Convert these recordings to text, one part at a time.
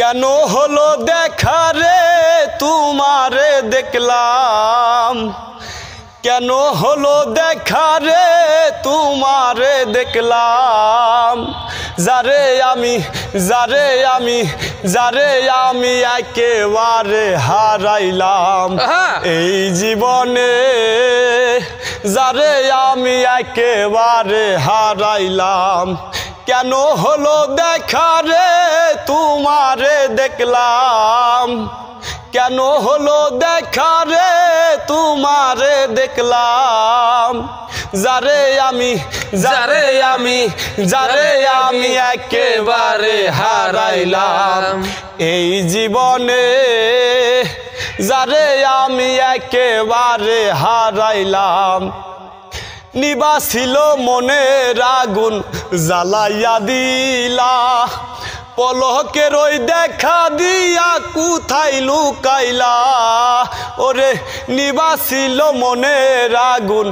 কেন হলো দেখা রে তোমারে দেখলাম, কেন হলো দেখা রে তোমারে দেখলাম। যারে আমি একেবারে হারাইলাম এই জীবনে, যারে আমি একেবারে হারাইলাম। কেন হলো দেখা রে তোমারে দেখলাম, কেন হলো দেখা রে তোমারে দেখলাম। যারে আমি একেবারে হারাইলাম এই জীবনে, যারে আমি একেবারে হারাইলাম। নিবাসিল মনের আগুন জ্বালাইয়া দিলা, পলকের ওই দেখা দিয়া কোথায় লুকাইলা। ওরে নিবাসিল মনের আগুন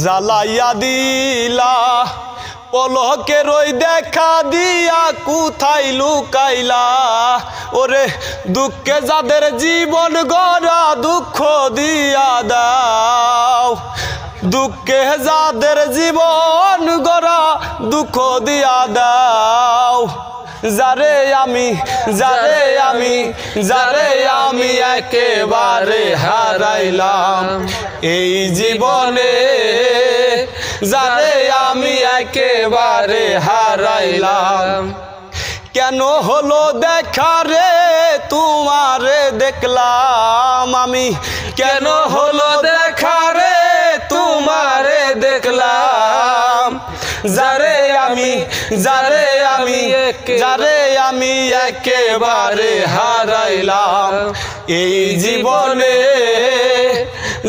জ্বালাইয়া দিলা, পলকের ওই দেখা দিয়া কোথায় লুকাইলা। ওরে দুঃখে যাদের জীবন গড়া দুঃখ দিয়া দাও, দুঃখে যাদের জীবন গড়া দুঃখ দিয়া দাও। যারে আমি একেবারে হারাইলাম এই জীবনে, যারে আমি একেবারে হারাইলাম। কেন হলো দেখা রে তোমারে দেখলাম আমি, কেন হলো দেখা রে তোমারে দেখলাম। যারে আমি একেবারে হারাইলাম এই জীবনে,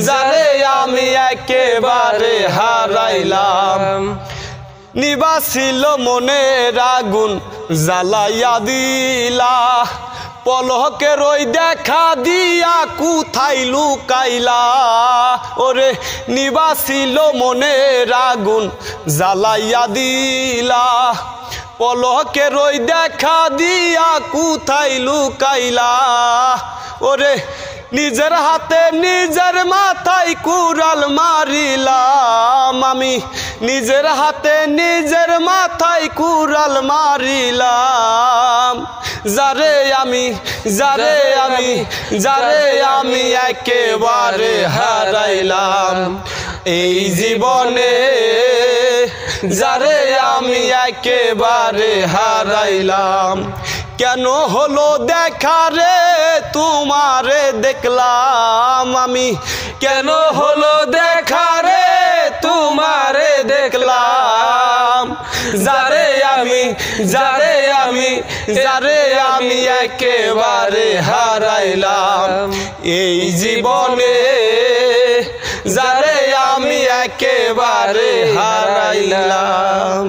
যারে আমি একেবারে হারাইলাম। নিবাসিল মনের আগুন জ্বালাইয়া দিলা, পলকের ওই দেখা দিয়া কোথায় লুকাইলা। ওরে নিবাসিল মনের আগুন জ্বালাইয়া দিলা, পলকের ওই দেখা দিয়া কোথায় লুকাইলা। ওরে নিজের হাতে নিজের মাথায় কুড়াল মারিলাম আমি, নিজের হাতে নিজের মাথায় কুড়াল মারিলাম। যারে আমি একেবারে হারাইলাম এই জীবনে, যারে আমি একেবারে হারাইলাম। কেন হলো দেখা রে তোমারে দেখলাম আমি, কেন হলো দেখা রে তোমারে দেখলাম। যারে আমি একেবারে হারাইলাম এই জীবনে, যারে আমি একেবারে হারাইলাম।